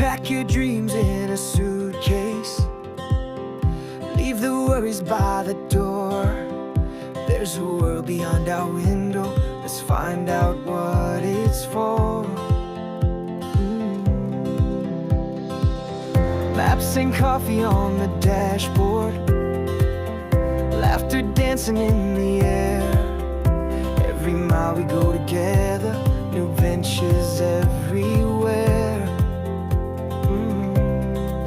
Pack your dreams in a suitcase. Leave the worries by the door. There's a world beyond our window. Let's find out what it's for. Maps and coffee on the dashboard. Laughter dancing in the air. Every mile we go together. New ventures everywhere.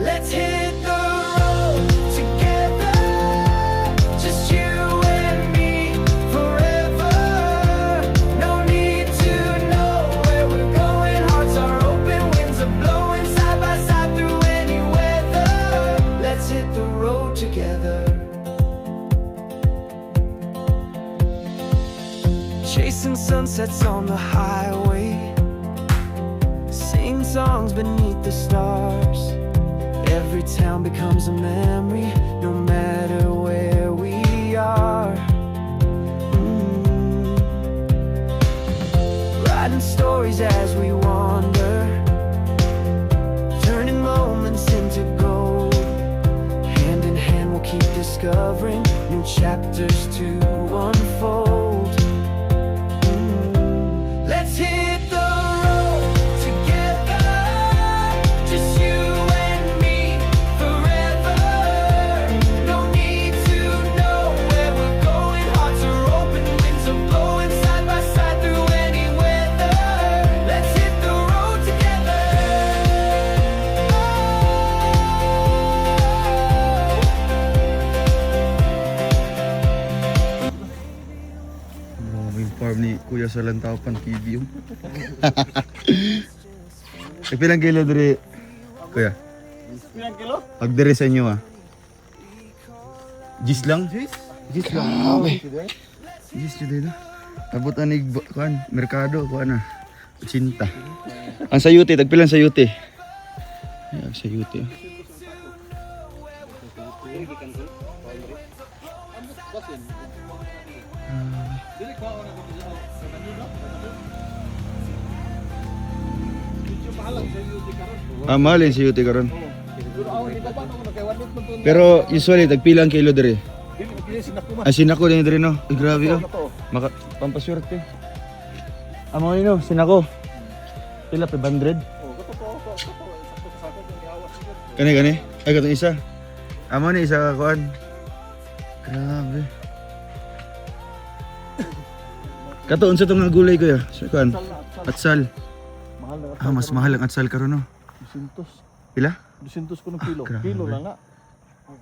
Let's hit the road together. Just you and me forever. No need to know where we're going. Hearts are open, winds are blowing side by side through any weather. Let's hit the road together. Chasing sunsets on the highway. Sing songs beneath the stars. Every town becomes a memory, no matter where we are. Writing stories as we wander, turning moments into gold. Hand in hand we'll keep discovering new chapters to unfold. Let's hit the road together. Just you and me forever. No need to know where we're going. Hearts are open, winds are blowing side by side through any weather. Let's hit the road together. Yung farm ni Kuya sa Lantapan, Kibyo. Pilang kilo diri, Kuya? Pilang kilo? Pag diri sa inyo Gis lang? Gis lang. Gis jud na. Abot anig kuan, merkado kuan na. 80. Ang sayuti, tagpilan sayuti. Ay, sayuti. Mahal yung sayuti karon. Pero usually tagpilang kilo diri. Sinako din diri no. Ay, grabe oh. Maka pampaswerte. Amo no, sinako. Pila 500? Kani. Ay katong isa. Amo ni isa ka kuan. Grabe. Kato unsa tong nga gulay ko ya? Sa kuan. Atsal. Mas mahal ang atsal karon no. 200. Pila? 200 ko ng kilo. grabe. Kilo lang nga.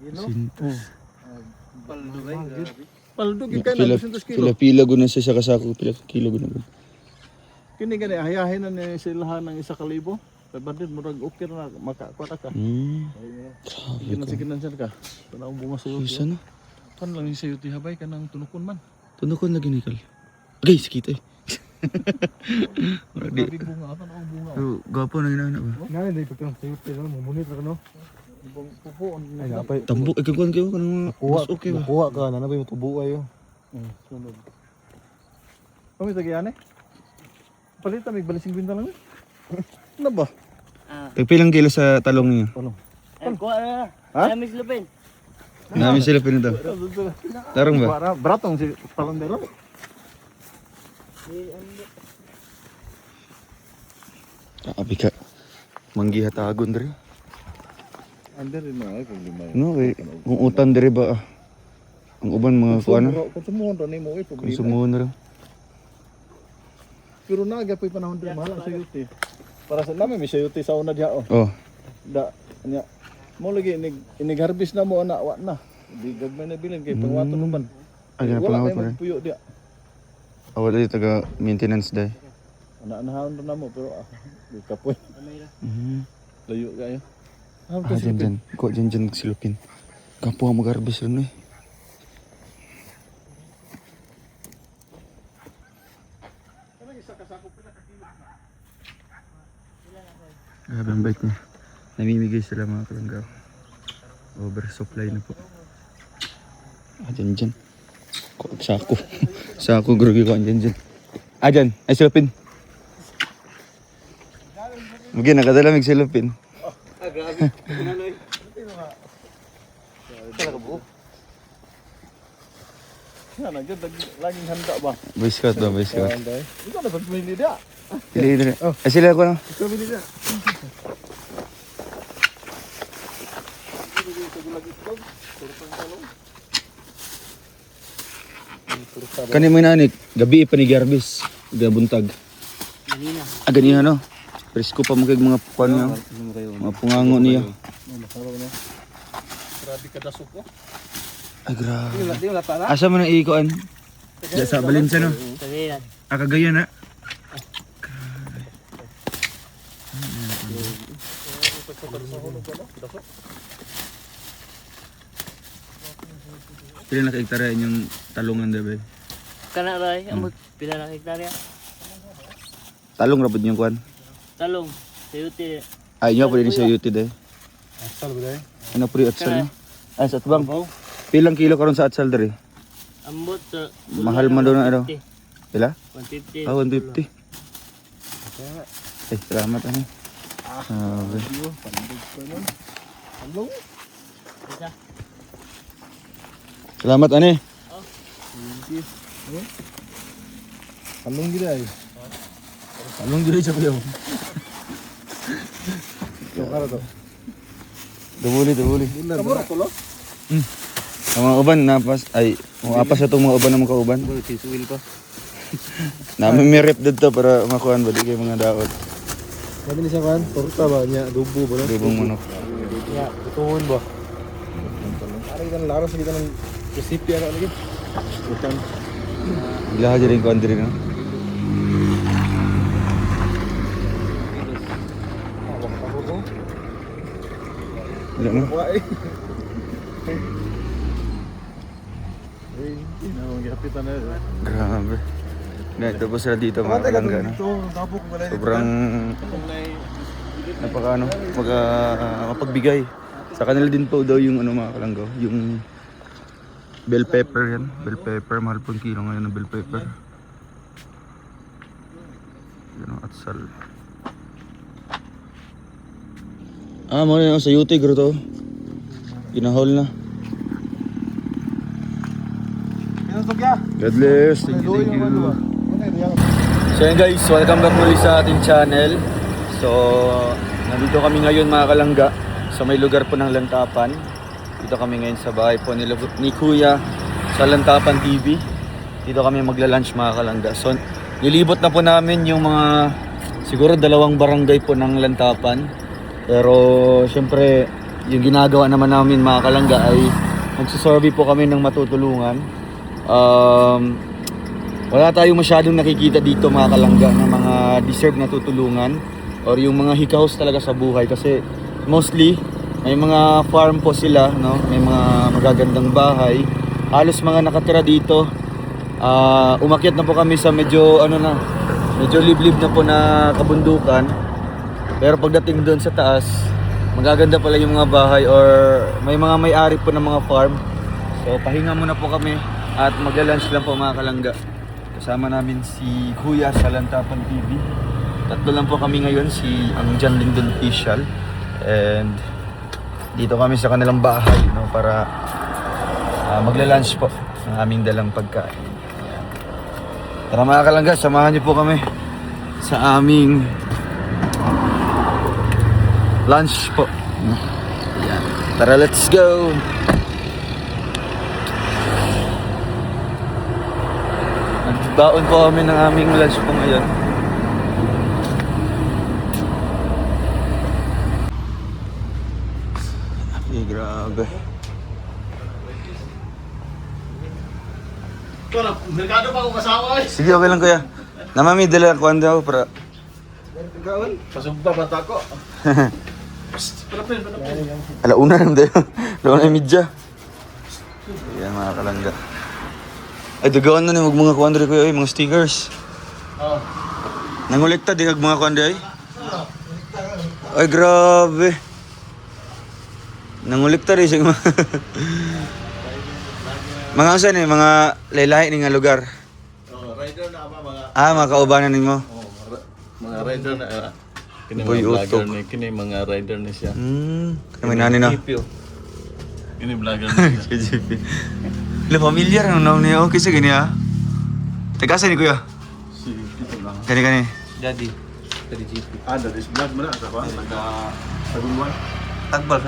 200. Paldo gid kay na 200 kilo. Pila gud na siya sa kasako, pila kilo gud na. Kini gani hayahin na ni silahan ng 1,000. Pabandit murag okay na makakuha ka. Siginan ka. Kana ang bunga sa iyo. Isa na. Kan lang yung sayuti habay kanang tunukon man. Tunukon lagi ni Kal. Agay, sakit eh. Di bunga ata ang bunga. Pero gwapo na ginana ba? Ngayon, hindi ko lang sayuti no, mumunit ka no. Pupuon. Ay, napay. Tambok ikaw kayo kanang mas okay ba? Nakuha ka, nanabay mo tubo ayo. Sunod. Kami tagiyan eh. Palita may balising binta lang eh. Ano ba? Tagpilang kilo sa talong niyo. Ay, kuha na. Ha? Ay, Miss Lupin. Namin sila pinito. Tarong ba? Bratong si Palandero. Abi ka. Manggi hatagon diri. Under rin mga problema. No, kay kung utan diri ba ang uban mga kuan na. Konsumuhon ro nimo ay problema. Konsumo na lang. Pero nagapoy panahon din mahal ang sayuti. Para sa namin may sayuti sa una diha oh. Oh, Da nya mo lagi inig-harvest na mo ana wa na. Di gagmay na bilin kay pangwato naman. ay na Wala pangawat kay mo. magpuyo diha. Awal ay taga maintenance day. Ana-anahan na mo pero di kapoy. Layo kayo. Dyan. Ko dyan silupin. Kapo ang mag-harvest rin eh. Grabe ang bait niya. Namimigay sila mga kalanggaw. Oversupply na po. Dyan. Sako. Sako grugi ko dyan. Dyan. Ay silupin. Magi nakadalamig silupin. grabe. Yan, agad, laging handa ba? Boy Scout ba, Boy Scout? Ikaw na pagpili dia. Pili dili. Sila ko na. Ikaw pili dia. Kani mo nanik, gabi pa ni Garbis, gabuntag. Ganina. Ganina no. Presko pa mo kay mga kuan nga. Mga pungango niya. Grabe ka dasok ko. Ay grabe. Di wala pa na. Asa mo nang ikuan? Diya sa Balinsa no. Kagayan. Kagayan na. Pila na ka-hektare yung talungan dabe. Kana ray, amot pila na hektarya. Talong rabod yung kuan. Talong. Sayuti. Ay nyo pwede ni sa UT day. Asal ba dahil? Ano pre atsal no? Ay sa atbang. Pilang kilo karon sa atsal dere? Ambot sa Mahal man daw na ano. Pila? 150. Ah, 150. Eh, salamat ano. Sabi. Isa. Salamat ani. Kalong gila eh. Anong gili sa kuya? Ito kara to. Dubuli. Kamura ko lo. Ang mga uban napas ay apas atong mga uban ng mga kauban. Tisuil ko. Namin may rep dito para makuhan ba di kay mga daot. Sabi ni siya kan, torta ba niya, dubo ba no? Dubong manok. Ya, tutungon ba? Ari kita laras kita ng recipe ano lagi. Bukan. Bila aja rin kuan diri no. Wala no. Kapitan na. Grabe. Na tapos sila dito mga kalangga no. Ito, tapok wala Sobrang napaka mapagbigay. Sa kanila din po daw yung ano mga kalanggaw, yung bell pepper yan. Bell pepper, mahal po yung kilo ngayon ng bell pepper. Yan ang atsal. Ah, mo na sa UT gro to. Ginahol na. Pinasok ya. God bless. Thank you. So yan guys, welcome back muli sa ating channel. So, nandito kami ngayon mga kalangga sa may lugar po ng Lantapan. Dito kami ngayon sa bahay po ni Kuya sa Lantapan TV. Dito kami magla-lunch mga kalangga. So, nilibot na po namin yung mga siguro 2 barangay po ng Lantapan. Pero syempre, yung ginagawa naman namin mga kalangga ay magsusurvey po kami ng matutulungan. Wala tayong masyadong nakikita dito mga kalangga na mga deserve na tutulungan or yung mga hikaos talaga sa buhay kasi mostly may mga farm po sila, no? May mga magagandang bahay. Halos mga nakatira dito. Umakyat na po kami sa medyo liblib na po na kabundukan. Pero pagdating doon sa taas, magaganda pala yung mga bahay or may mga may-ari po ng mga farm. So pahinga muna po kami at magla-lunch lang po mga kalangga. Kasama namin si Kuya sa Lantapan TV. Tatlo lang po kami ngayon, ang John Lindon Official. And dito kami sa kanilang bahay, no, para magla-lunch po ng aming dalang pagkain. Ayan. Tara mga kalangga, samahan niyo po kami sa aming lunch po. Ayan. Tara, let's go! Nagbaon po kami ng aming lunch po ngayon. Ay, grabe. Merkado pa akong kasawa eh. Sige, okay lang kuya. Namami, dala kuhan daw para... Pasugba ba tako? Palapin. Alauna lang tayo. Alauna yung midya. Ayan mga kalangga. Ay, dagawan na ni mga kuhan rin kuya, mga stickers. Nangulekta din mga kuhan rin. Ay, grabe. Nangulekta rin siya mga... Mga saan eh, mga laylahi ni nga lugar. Rider na ama mga Mga kaubanan ninyo. mga rider na Kini Boy mga vlogger Utok. ni, kini mga rider ni siya. Kami nani na. Kini vlogger ni siya. Si JP. Wala, familiar ang naon niya. Okay, sige niya. Tagasa ni kuya. Si Tito lang. Kani. Daddy. Dari GP. That is vlog mo na sa ba? Nagka-tagulwan. Tagbal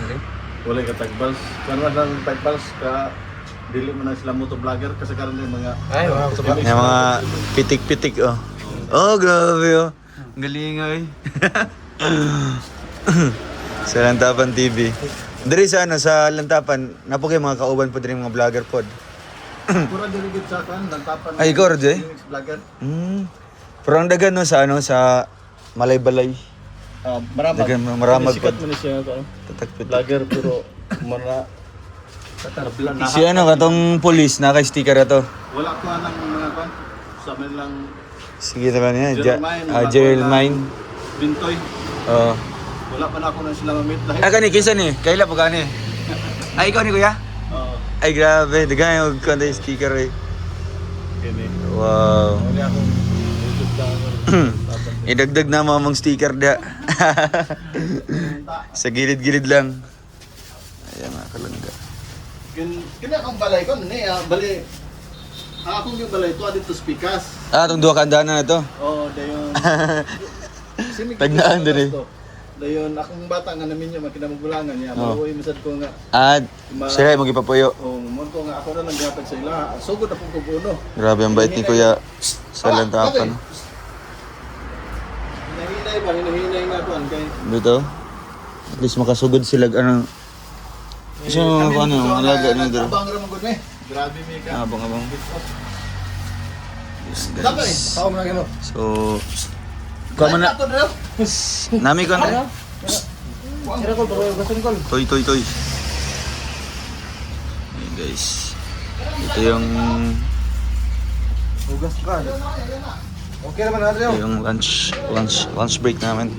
rin. Wala ka tagbals. Kano lang tagbals ka dili mo na sila motovlogger kasi karon yung mga Ay, wow. Yung mga pitik-pitik, oh. Oh, grabe, oh. Ang galing, ay. Sa Lantapan TV. Dari sa ano, sa Lantapan, napo kayo mga kauban po din mga vlogger pod. pura dili gid sa kan nagtapan. Ay, ikaw, Rodje? Vlogger. Pero ang dagan no, sa ano, sa Malay-Balay. Maramag. Dagan, maramag Sikat pod. man ni siya ka. Tatak-pitik. Vlogger pero mana Si ano, katong police, naka-sticker na to. wala ko anang mga kan sa man lang Sige naman niya. Gerald Mine, Gerald Mine. Bintoy. Oo. Wala pa na ako na sila mamit dahil. Ah, kani, kisa ni? Kaila po kani? Ay, ikaw ni kuya? Oo. Ay, grabe. Dagan yung kanta yung sticker eh. Kini. Wow. Wala akong YouTube lang. Idagdag na mamang sticker da. Sa gilid-gilid lang. Ayan mga kalangga. Kini akong balay ko ni balay. Akong yung balay to dito speakers. Ah, itong duha kandana na to. Oh, dayon. Tagnaan din eh. Dayon akong bata nga namin yung makinamugulangan niya. Oh. Maluoy misad ko nga. Ah, sila yung magipapuyo. Oh, mo ko nga ako na naghatag sa ila. Sugod na pong kubuno. Grabe ang bait ni kuya sa Lantapan. No? Hinahinay nga kuan kay. Dito. At least makasugod sila ano. Kasi mga ano, mga alaga na dito. Abang ra mo gud me. Grabe mi ka. Abang-abang. Yes, Dapat eh. guys. Tao mo na gano. So, kamo na. Nami ko na. Kira ko bro, gason ko. Toy. Ayan guys. Ito yung Ugas ka. Okay naman na ito yung lunch break namin.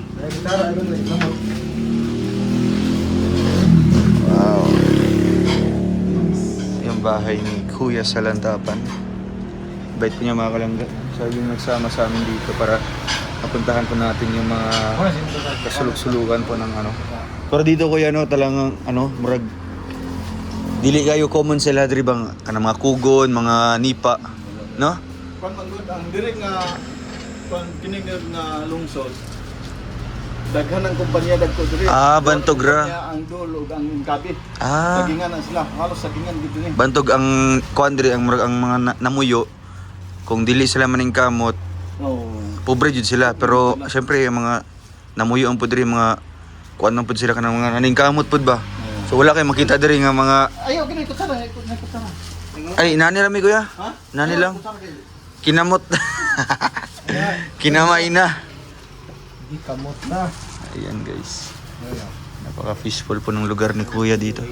Wow. Yung bahay ni Kuya sa Lantapan. Bait po niya mga kalangga. Sabi yung nagsama sa amin dito para napuntahan po natin yung mga kasuluk-sulukan po ng ano. Pero dito kuya no, talagang ano, murag dili kayo common sila diri bang kanang mga kugon, mga nipa, no? Kung man gud ang diri nga kung kini nga lungsod. Daghan ang kumpanya dagko diri. Ah, Bantog ra. Kumpanya ang dulo ug ang kabit. Ah, Sagingan na sila. Halos sagingan gid ni. bantog ang kuan diri ang murag ang mga namuyo. Kung dili sila maning kamot, Oh. pobre jud sila pero syempre yung mga namuyo ang pud diri mga kuan man pud sila kanang mga naning kamot pud ba. So wala kay makita diri nga mga Ayaw kini ko sana, ko sana. ay nani rami kuya. Ha? Nani Ayaw, lang. ko sana kayo. Kinamot. Kinamay na. Di kamot na. Ayan guys. Napaka peaceful po ng lugar ni kuya dito.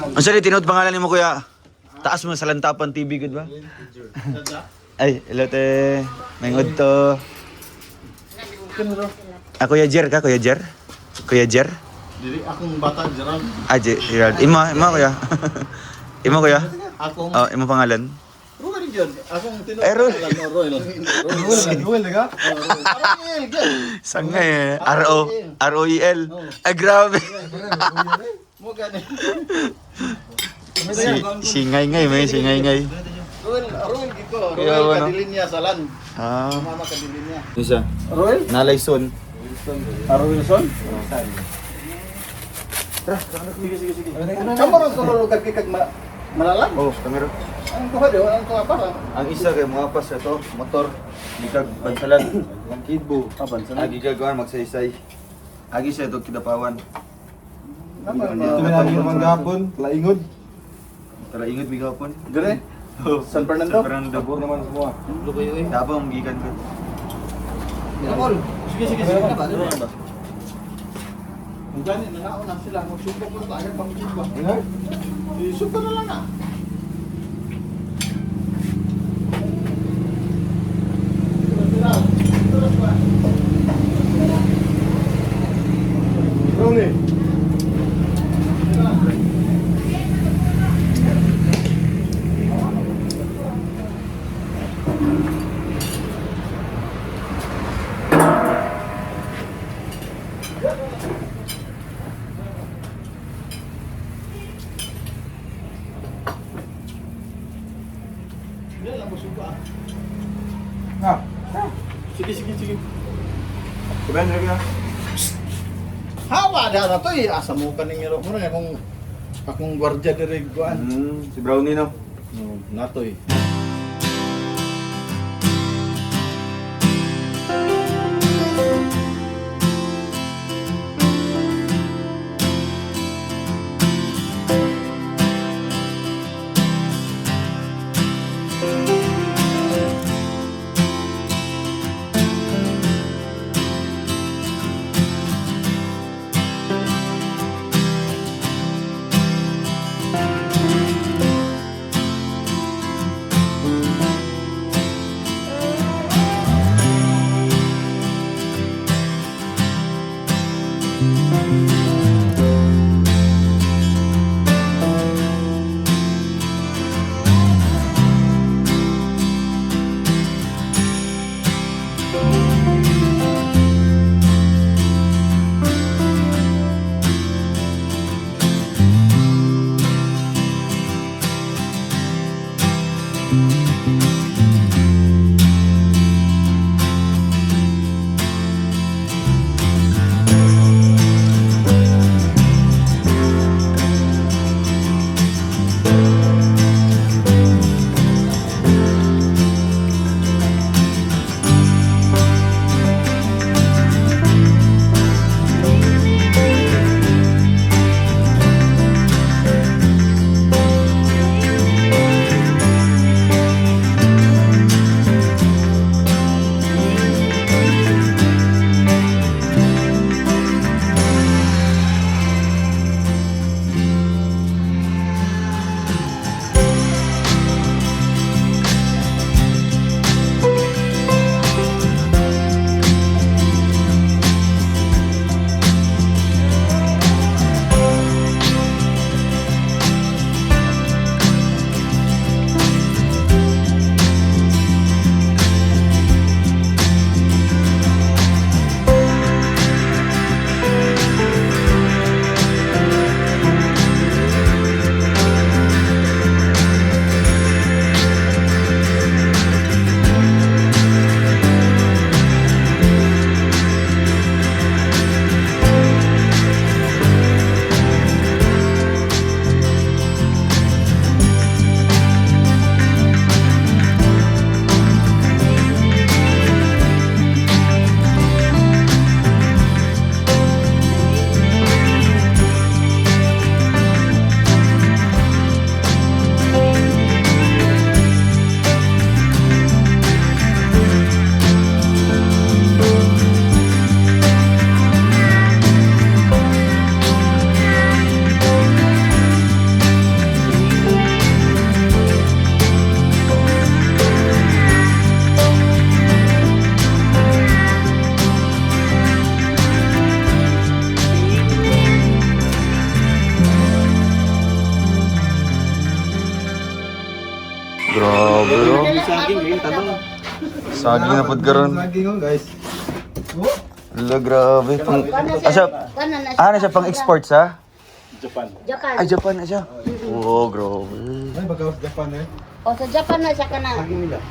Ang sali, tinood pangalan ni mo kuya? Taas mo sa Lantapan TV, good ba? Ay, hello te. Mengod to. Kuya Jer ka, Kuya Jer? Kuya Jer? Dili akong bata Gerald. Ah, Gerald. Ima kuya. Ima kuya? Akong Oh, ima pangalan? Ruel gyud. Akong tinuod Ay, Ruel. pangalan mo, Ruel. Ruel daga? Ruel gyud. Sangay R-O-E-L. Ay, grabe. Mo gani. Singay-ngay, may singay-ngay. Ruel gito. Kaya, Ruel ano? kadilinya salan. Ah, Mama kadilinya. isa. Ruel? Nalayson. Wilson? Sige. Kamu ron kumulugad kay kag malalam. Oh, kamera. Ang tuwa daw, ang tuwa para. Ang isa kay mga pas ito, motor, gikag bansalan, ang kidbo. Agi kag kuan magsaysay. Agi sa ito kidapawan. Tuminagi Mga gapon, laingod. Tara ingat bigapon. Dire? San Fernando? Fernando. Dabor naman semua. Dabang gikan ka. Sige. Ang gani, nanaon na sila. Magsubok ko na agad magsubok. Isubok na lang na. Ronnie. Sige. Kumain lagi na. Hawa dah na to eh. Asa mo ka ning iro mo na akong gwardiya diri kuan. Si Brownie no. Nato eh. Grabe no. Saging na pud karon. Saging oh guys. Ala grabe. Asa siya pang export sa? Japan. Ay Japan na siya. Oh, grabe. Ay bagaw sa Japan eh. O sa Japan na siya ka na.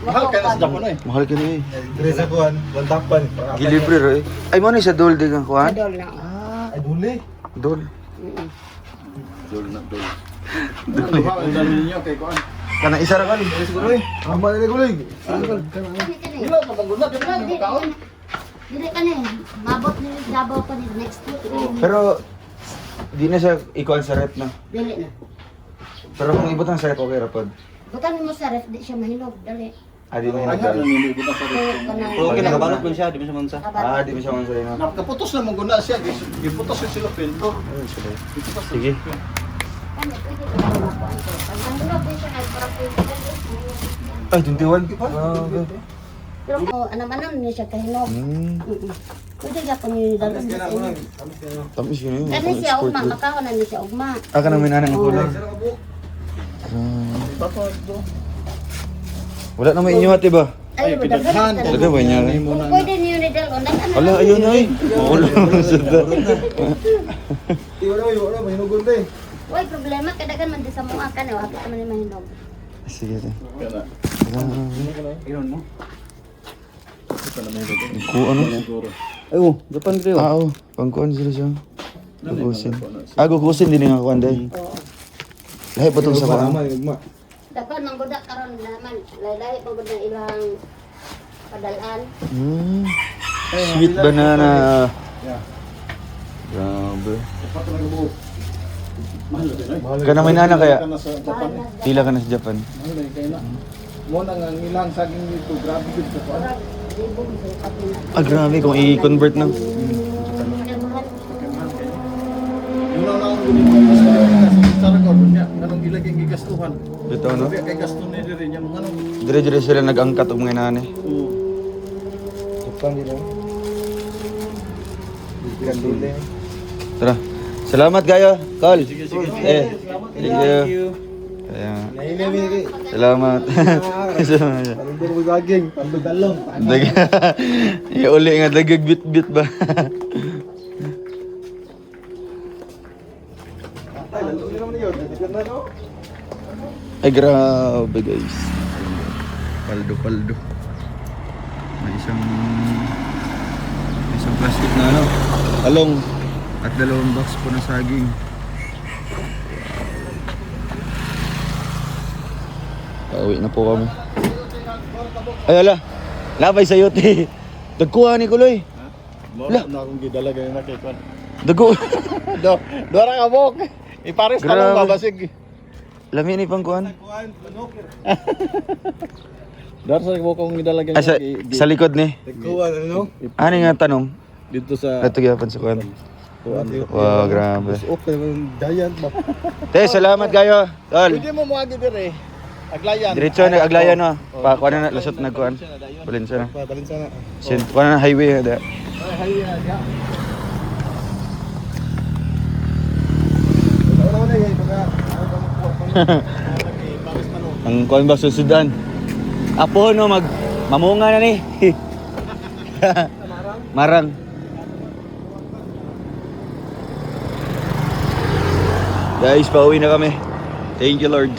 Mahal ka na sa Japan eh. Mahal ka ni. Dire sa kuan, lantapan. Gilibre ro. Ay mo ni sa dol di kang kuan? Dol na. Ay duli. Dol. Dol. Ang dami niyo kay kuan. Kana isa ra kan. Siguro eh. Amba ni gulig. Kani. Ilo ka baguna di ba mo kaon? Dili ka ni. Mabot ni Davao pa ni next week. Pero di na siya ikuan sa rep na. Dili na. Pero kung ibutang sa rep okay ra pod. Butan mo sa ref, di siya mahinog. Dali. Ah, di na Ay, hinagdal. naninigo na sa restaurant. Pero okay, nakabalot man siya, di ba siya mansa? Ah, di ba siya man sa ino? Nakaputos na mong guna siya. Giputos yung silopin. Sige. Kani, pwede ka na makuhaan ko. Pag mahinog din siya, ay parang pwede ka din. Ay, 21. Grabe. Pero kung anam-anam niya siya kahinog. Pwede ka po niyo dalon sa inyo. Tamis yun yun. Kani siya ugma, makawan na niya siya ugma. Ah, ka nang minanang ang kulay. Wala naman inyo ate ba? Ay, pinaghan. Talaga ba niya? Kung pwede niyo ni dalon, Wala, ayun ay. Wala naman sa da. Wala mahinugon din. Uy, problema, kadagan man di sa mga ka na, wapit naman yung mahinog. Sige ate. Kana. Grabe. Iyon mo. Ku ano? Ay, oh, Japan kayo. Ah, oo. Pangkuhan sila siya. Gugusin. Ah, gugusin din nga kuhan dahil. Lahi pa itong sa kuhan. Dapat manggoda karon naman. Lahi pa gud ilang padalaan. Sweet banana. Grabe. Kana may nana kaya? Pila ka na sa Japan? Mo nang ang ilang saging dito, grabe gud sa kuan. Ah, grabe kung i-convert na. Yun ang naong gunin ko mas sa record niya, kanang ilagay ang gigastuhan. Ito no? Sabi kay gasto ni diri niya mga ano. Dire-dire sila nag-angkat og mga nani. Japan din. Ikan dule. Tara. Salamat kayo, Col. Sige. Thank you. Kaya, salamat. Salamat. Pandog mo gaging, pandog dalong. Uli nga dagag bit-bit ba? Ay grabe guys. Paldo. May isang plastic na ano, talong at 2 box po na saging. Pauwi na po kami. Ay ala, labay sa yote. Dagkuha ni Kuloy. Wala na akong gidala ganyan na kay kuan. Dago. Dora ka bok. Ipares ta lang Grabe. babasig. Lami ni pang kuhan. Dora sa bok kong gidala ganyan. Sa likod ni. Kuwan ano? Ano nga tanong? Dito sa Ito gyapon sa kuhan. kuan. Wow, grabe. Okay, giant ba? Te, salamat kayo. Tol. Pwede mo muagi dire. Aglayan. Diretso na aglayan no. Pa kuha na lasot na kuhan. Balin sana. Balin sana. Sin kuha na highway da. Ang kuhan ba susudan? Apo no mamunga na ni. Marang. Guys, pauwi na kami. Thank you Lord.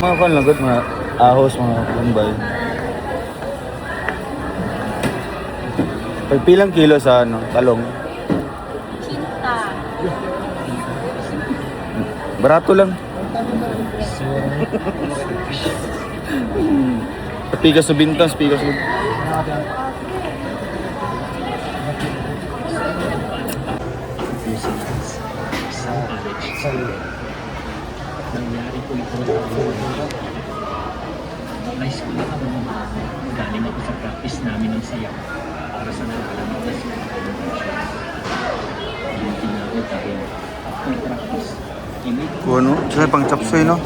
Mga kan lagot, mga ahos, mga kumbay. Pagpilang kilo sa ano, talong? Barato lang. Pikas sa bintas, pikas sa... Nangyari po ito high school ako. Galing ako sa practice namin ng sayaw para sa nalalang na school. Yung tinawag dahil after practice, immediately Kung ano? Sila pang chapsoy, no?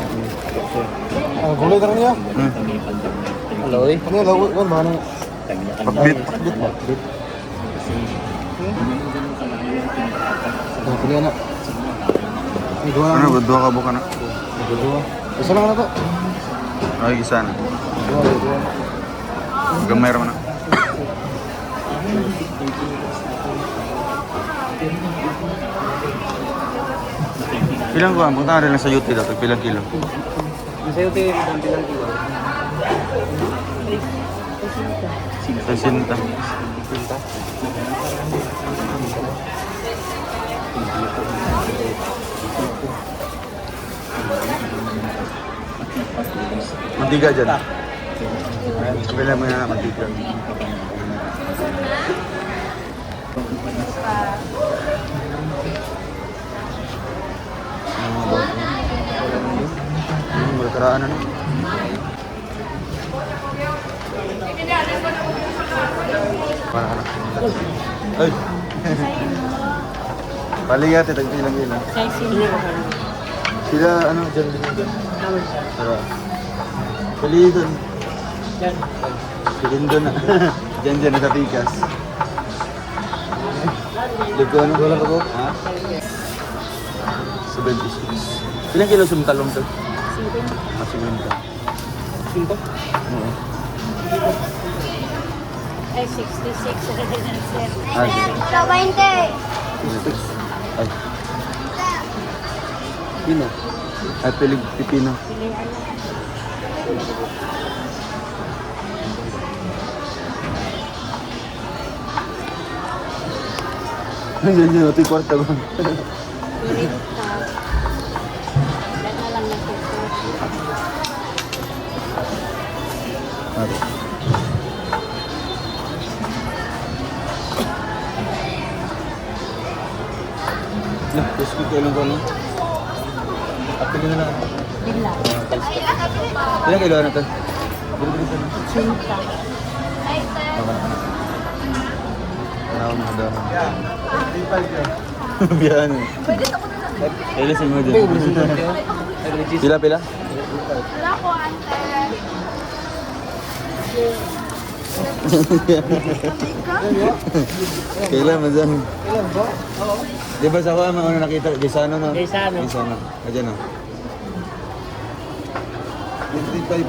Ang gulay ka niya. kami pandang Aloy. Ano yung lawag ko? Ano? Pakbit. Kasi hindi mo ganun kalayo ang pinagpapak sa Ito, pili na. Ay, gawa Ano, dua ka buka na? Dua. Isa lang na to. Ay, isa na. Dua. Gamay raman na. Pilang ko, punta rin lang sa UT daw, pilang kilo. Sa'yo tayo yung bilang kilo. Sa sinta. Mantiga dyan. Pila mo na mantiga. Berkeraan ano? Mana? Ay. Palihat ya tagpilang ilang. Sila ano dyan din. Tara. Pili doon. Pilin doon na. Dyan sa pikas. Lugo ano? Wala ka po? Ha? 76. Ilang kilo sumtalong to? 50. Ah, 50. Sinto? Oo. Ay, 66. Ah, Sa 20. 66. Ay, Pino. ay pilig pipino. Ay, yan, ito yung kwarta ba? Pilit ka. Dahil na lang natuto. Ano? Nah, terus ko kailan ko ano? Apili na lang. Bila. Ilang kilo na to? Bili-bili ka na. Cinta. Wala akong mga dahon. Biyan. Kailan sa mga dyan? Pila? Kailan mo dyan? Di ba sa kuha, mga nakita? Gisano no? Gisano. Gisano. Ayan no? 25.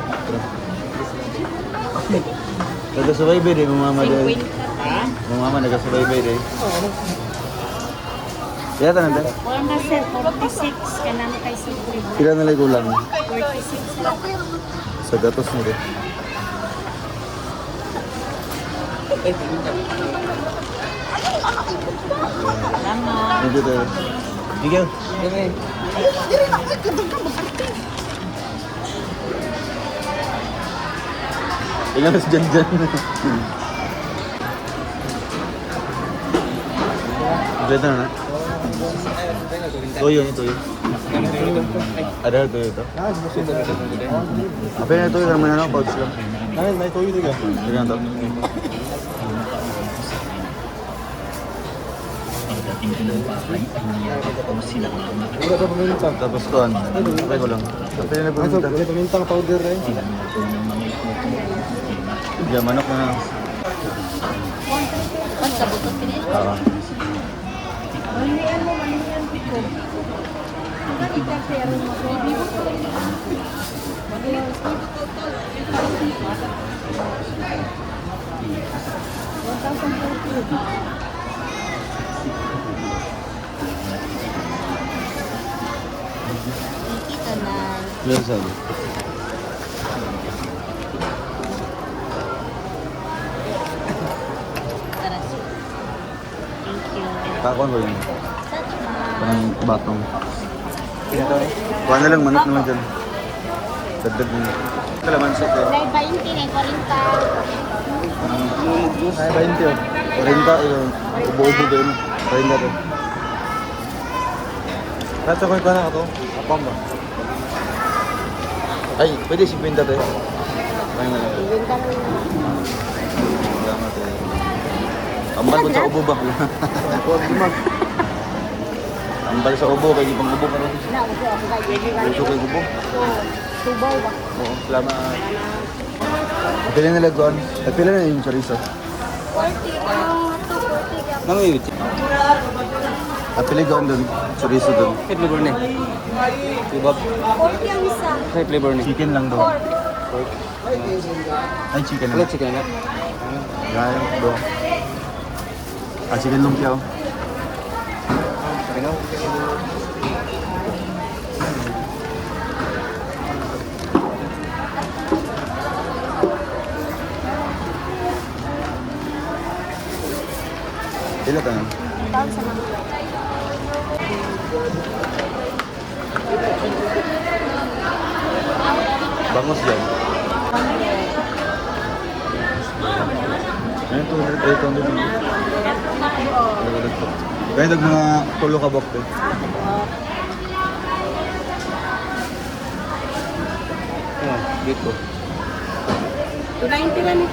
Nagkasubaybay din, mumama din. 50. Mumama, nagkasubaybay din. Kaya tanan din? Wala na sir, 46. Kanan kay Sipri. Pila na lang kulang 46 lang. sa gatos mo din. Salamat. Thank you, tayo. Thank you. Ilang mas dyan. Kompleto na na? Toyo ni toyo. Ada toyo ito? Apa yung toyo? Karama na ako, pouch lang. May toyo diga. Ganyan to. Pagdating ko ng bahay, ay niyakap ko sila mama. Wala pa paminta. Tapos kuhan. Okay ko lang. Kapag na Ay, pumunta. wala pamintang powder eh. Tinanong ko ng mga ikuto. Diyan, manok na. Ang sabutot pinit. Oo. Malihan mo ko. Ang kita pero mo. Kita na. Meron sabi. Tara sir. Thank you. Takon ko yun. Salamat. Parang batong. Kuha na lang, manok naman dyan. Dagdag mo. Kalamansi ko. May 20 na 40. Ay, 20 oh. 40 yun. Ubo-ubo doon. 40 doon. Kato ko na ako. Apam ba? Ay, pwede 50 to eh. Ay, nga lang. Ibenta mo na. Salamat eh. Ambal ko sa ubo ba? Ambal sa ubo, kaya di pang ubo ka rin. Na, uso ako kay Gusto ko yung ubo. Tubaw ba? Oo, salamat. Pila na laguan. At pila na yung chorizo. 40 ang 240 Nang yung at pila gawan doon. Chorizo doon. Kahit flavor ni. Kebab. 40 ang isa. Kahit flavor ni. Chicken lang doon. Ay, chicken Wala lang. chicken na. Gaya, doon. Ah, chicken lumpia. Oh. Paringaw. Pila ka na? Taon sa mga. Bangos dyan. Ayun, 200, 800. Kaya nag mga tulo ka bok eh. Dito. 290 lang ni.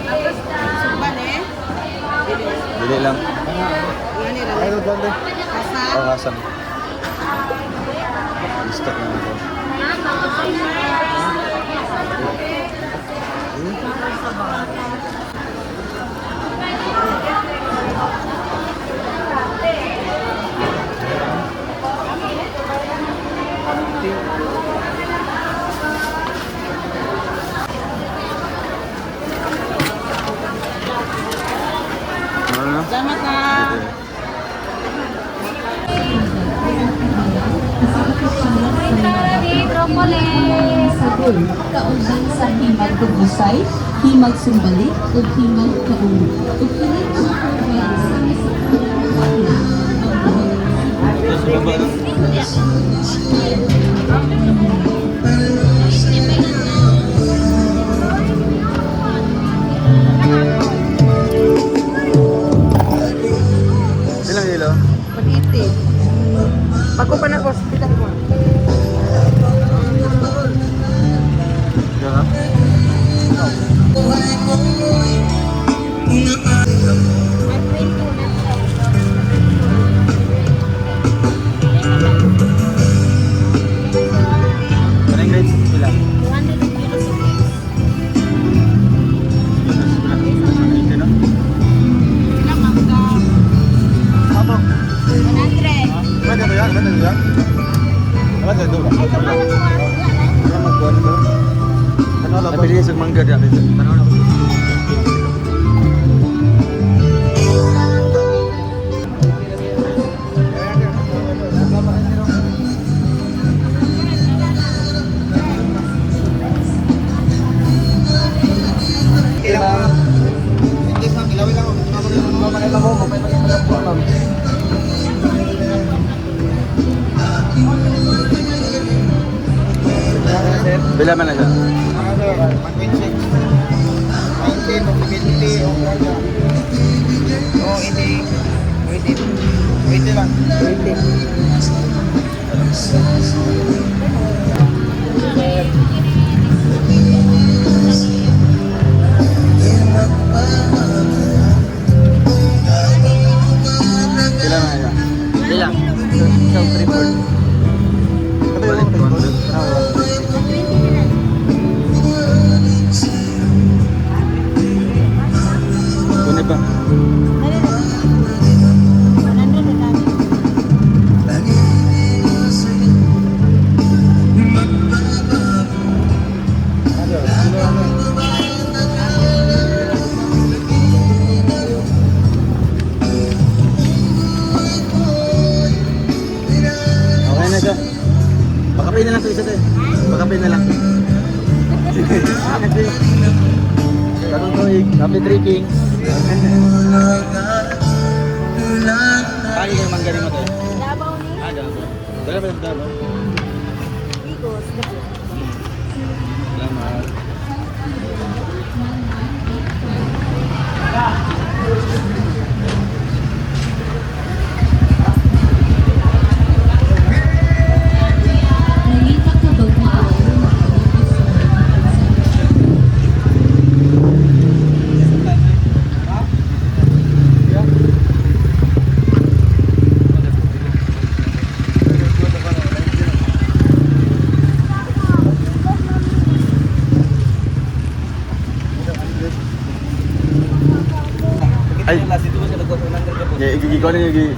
Suban eh. Bili lang. Ay, no, blonde. Pangasan. Stock na ito. Salamat na. Sagol, kauban sa himag gubusay, himag sumbalik, ug himag kaung. Ug kini ang pagkain sa Ilang kilo? Pag-iti. Bago pa na hospital mo. Yeah. Anong grade sila? 200 kilos of Ilang mangga? 100. Pwede ba yan? Pwede ba yan? Dapat sa doon. Ay, ito pa na mga. Ano magkuhan ko? Ano lang ba? Nabili sa mangga dyan. Tanong na ko. Bila man na siya? Bila man na siya? Bilang. Isang triple. Balik 200. Kunin pa. Okay na siya. Pakapin na lang ito isa to eh. Pakapin na lang. Karong tuig, happy drinking. Kaya yung manggaling mo to eh. Labaw ni Dala ba yung dala? Igos. Salamat. nangita ka bag maayo Ay, ikaw na yung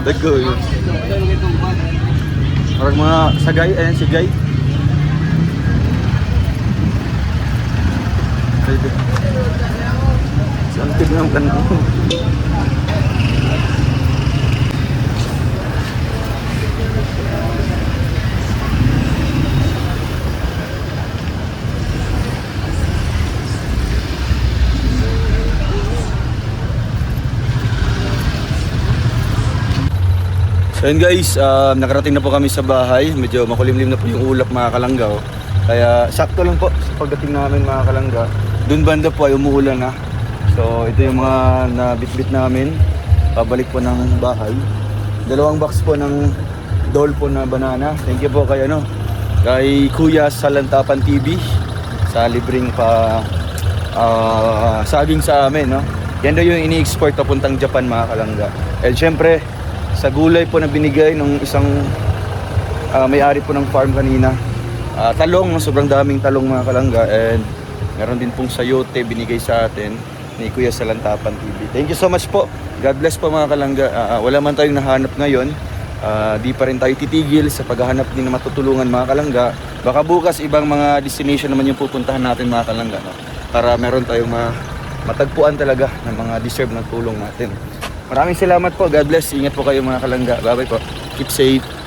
Dago yun. Parang mga sagay, ayan si Gay. Santig ng kanang. So yun guys, nakarating na po kami sa bahay. Medyo makulimlim na po yung ulap mga kalanggaw. Kaya sakto lang po sa pagdating namin mga kalangga. Doon banda po ay umuulan na. So ito yung mga nabitbit namin. Pabalik po ng bahay. 2 box po ng Dole po na banana. Thank you po kay kay Kuya sa Lantapan TV sa libreng saging sa amin, no. Yan daw yung ini-export papuntang Japan mga kalangga. And syempre sa gulay po na binigay ng isang may-ari po ng farm kanina. Talong, sobrang daming talong mga kalangga, and meron din pong sayote binigay sa atin ni Kuya sa Lantapan TV. Thank you so much po. God bless po mga kalangga. Wala man tayong nahanap ngayon. Di pa rin tayo titigil sa paghahanap din na matutulungan mga kalangga. Baka bukas ibang mga destination naman yung pupuntahan natin mga kalangga, no? Para meron tayong matagpuan talaga ng mga deserve ng tulong natin. Maraming salamat po. God bless. Ingat po kayo mga kalangga. Bye-bye po. Keep safe.